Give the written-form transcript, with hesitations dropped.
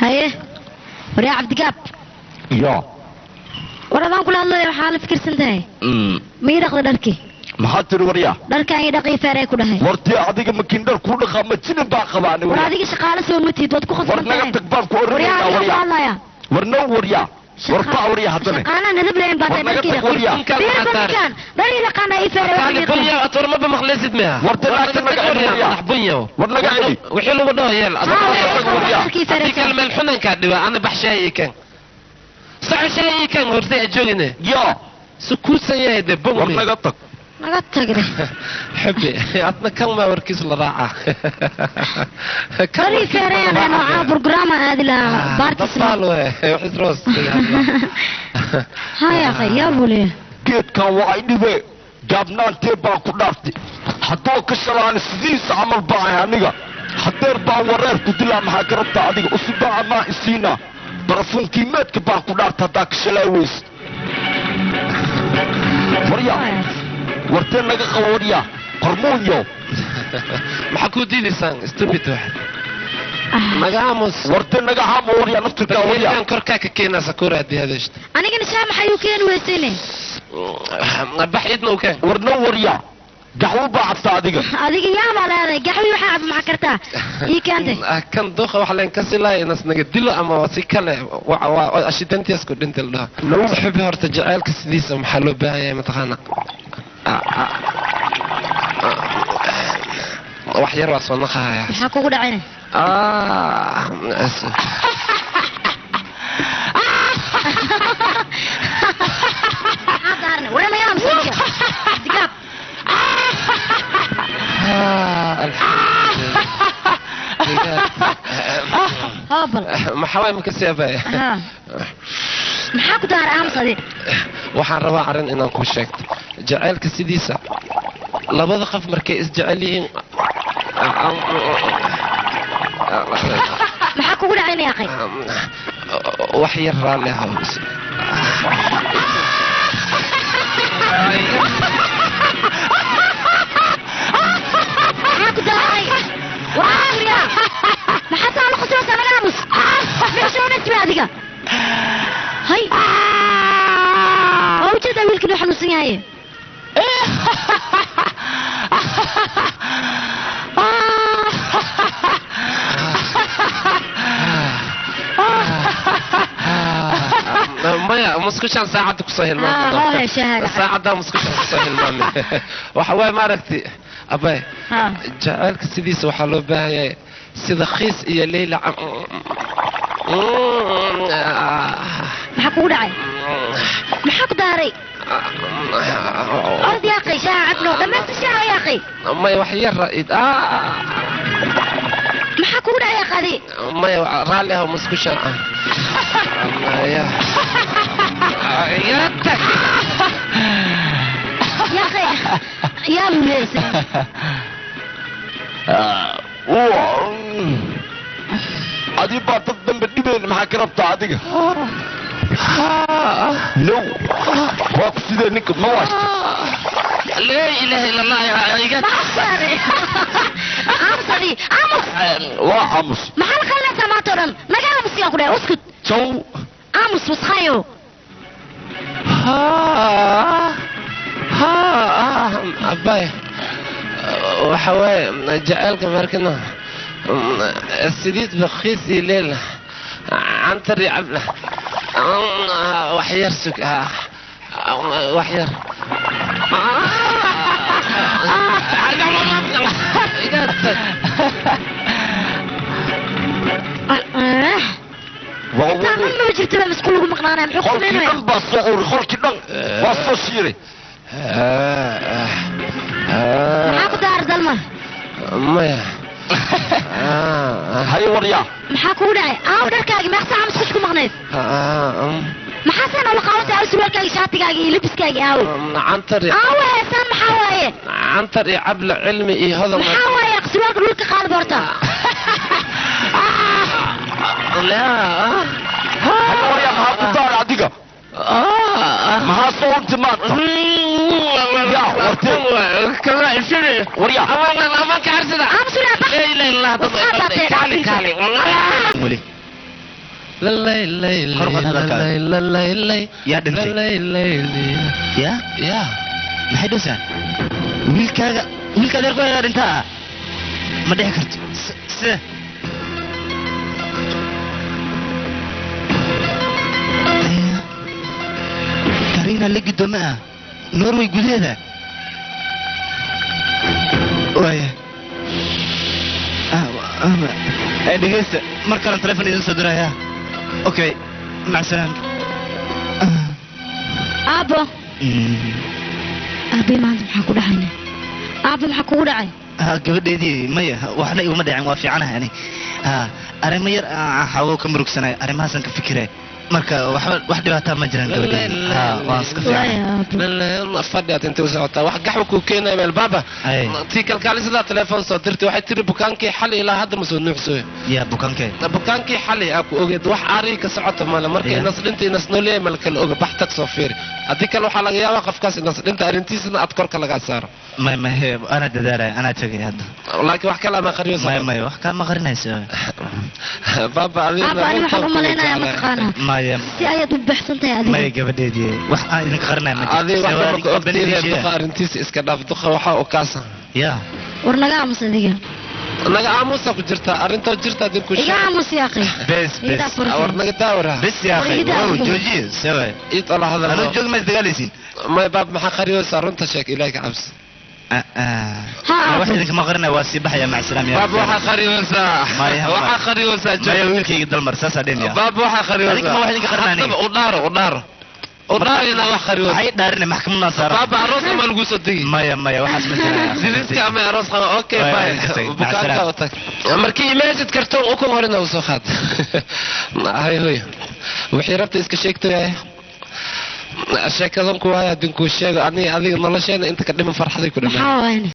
هاي وريا عبد قاب يا وردان كل الله حال فكر سنتهي ما يدخل دركي ما حد وريا دركا يدقي فاري كلها ورتي adiga makiindar ku dhaqama jinin baa qabaanay war adiga shaqaale soo matid wad ku khasban naga tagbaab ku oriyay وريا warno wariya warba wariya hadana انا ندب لين بعد كان داري لقانا يفرق كان بنيا اطور ما بمخلصت مها ورد لا بنيا ورنا قاعد وحلو وضو يلا هذيك الملحون كان انا بحشاي كان صح شاي كان ورثي جوجنا يا سكوت سيده بومي ورنا قطك نغتقري حبي عطنا كلمه وركز لراعه كاري فيري انا برنامج هذه لا باركس قالوا وحزروس ها يا اخي يا بولي geed kan waa ay dhibee gaabnaantee baa ku dhaaftay haddoo ka shalaan sidiisa camal baahay aniga hadeer baan wareer ku dilaa maxaa ka rabtaa adiga usubaa amaa isiina barafunkiimeedka baan ku dhaarta haddaa ka shalaa weys warya wartee naga qabo warya qormuunyo maxaa ku diidaysaan stupid wax magacamus wartee naga haamo warya naftirkaa warya kan korkaa ka keenaa sakuura haddii hadashta anigana saa maxayuu keeni weysayne baxidna u keen warna warya gaxwo baa cabta adiga adiga yaabaa leedahay gaxwi waxaa cab maxaa kartaa ii keentay kan duqa wax leen kasi lahay inas naga dilo ama si kale ashidantiyaas ku dhinta la dhaha saxiibi horta jacaylka sidiisa maxaa loo baahan yahay mataqaana wax yar waa soo naqahaya maxaa kugu dhacayna ولا ما ينام سنجا دقاب هابل ما حواي مكسي أبايا maxaa ku daar aamsade waxaan rabaa arin inaan ku sheegto jacaylka sidiisa labada qof markay is jecel yihiin maxaa kugu dhacayna akhay wax yar raalli haws maxaa ku daaray waariya maxaa taa la khusro sanagaamus meesha unajmi adiga هاي وجد ويلك نحن نسيها مايا مسكوشان ساعدك صهيل ما ساعدها مسكوشان صهيل ما وحواي ما ركتي أباي جعلك سيديس وحلو باهي سيدا خيس إيا ليلة maxaa kugu dhacay maxaa ku daaray ord ya akhi shaaha cabno dhammaanta shaaha ya akhi maya wax yar maxaa kugu dhacay ya qadi maya raalli ah muskusha maya ya akhi ya muleysa adii baa dad dambe dhibeen maxaa ka rabtaa adiga no waa ku sidee ninka ma waashta laa ilaaha illa allah aamusadi aamus waa aamus maxaa la qalinaysaa maanta o dhan naga aamusiyaan ku dhahay uskut jaw aamus waskhayo abay waxa waaye jacaylka markana السديد بخيسي ليلة عن طريق عبله وحير سك وحير ما جبت له مسكول مقنعنا محكوم منه خلك بصور خلك دن بصوشيري معاك دار ظلمه ما هاي وريا maxaa kugu dhacay aaw dharkaagi meeqsa aamus kusku maqnayd maxaa sana la qaawantay aaw surwaalkaagi shaatigaagi iyo libiskaagi aaw cantari aaw heesaan maxaa waaye cantari cabla cilmi iyo hadal maxaa waaye surwaalka dhulka qaad boorta laa هاي وريا maxaa ku taal adiga maxaa soo untimaadta كلا يشري وريا أما كارسنا aamus لا لا إله إلا الله كالي والله يا دنتي يا ما حدوسان wiilkaaga ergoyaa dhintaa ma dhici karto sida karina la gudoomo ah norway gudaheeda waaya dhegeysta mar kalan telefon idin soo diraya okay macsalaam aabo aabe maanta maxaa ku dhacayna aabo maxaa kugu dhacay gabadheedii maya waxna iguma dhacin waa fiicanahay ani arrimo yar xawo ka murugsanay arrimahaasaan ka fikiray marka wax dhibaataa ma jiraan gabadheedii waan iska fiican fadhiyaad inta u socotaa wax gaxwa kuu keenaya meel baaba tii kalkaalisadaa telefoon soo dirtay waxay tiri bukaankii xali ilaa hadda ma soo nuuxsooyo yaa bukaankii xali aa ku ogeed wax aarii ka socota male marka inas dhinta inas nooleeya mal kala oga bax tag soo fiiri haddii kale waxaa laga yaabaa qofkaas inas dhinta arrintiisana aad korka lagaa saaro may ana dadaalaya anaa tegay hadda laakiin wax kale ama qariyo may wax kaa ma qarinayso baaba ani waxaan u malaynayaa mataqaanaa si ayaad u baxsantahay adiga may gabadheedii wax aan idinka qarinaya ma adiga wax ka ogtiida duqa arrintiisa iska dhaaf duqa waxaa u kaasa yaa war naga aamus adiga naga aamusa ku jirta arintoo jirta dib ku iga aamus ya akhi bes war naga daawra bes ya akhi jooji sawa id Allah hada ano joog ma dagaalaysin ma baab maxaa qariyo sarunta sheek ilaahay ka cabs wax idinka ma qarinaya waa sii baxaya mac salaam ya baab waxaa qariyoosaa maya wiilkayga dalmar saasaa dhenaya baab waxaa qariyoosaa adinka ma wax idinka qarinaya udhaarina wax qariyoosa waxay dhaarina maxkamadna saara baaba aroos ma lagu soo degi maya waxaas ma jiraya sidiiska ama aroos qaba okay bye bukaanka u tag markii imaajid karto u ku horina u soo qaad hay hoy wixii rabta iska sheegtay sheekadan ku waaya dinku sheego adiga nolosheena inta ka dhiman farxaday ku dhiman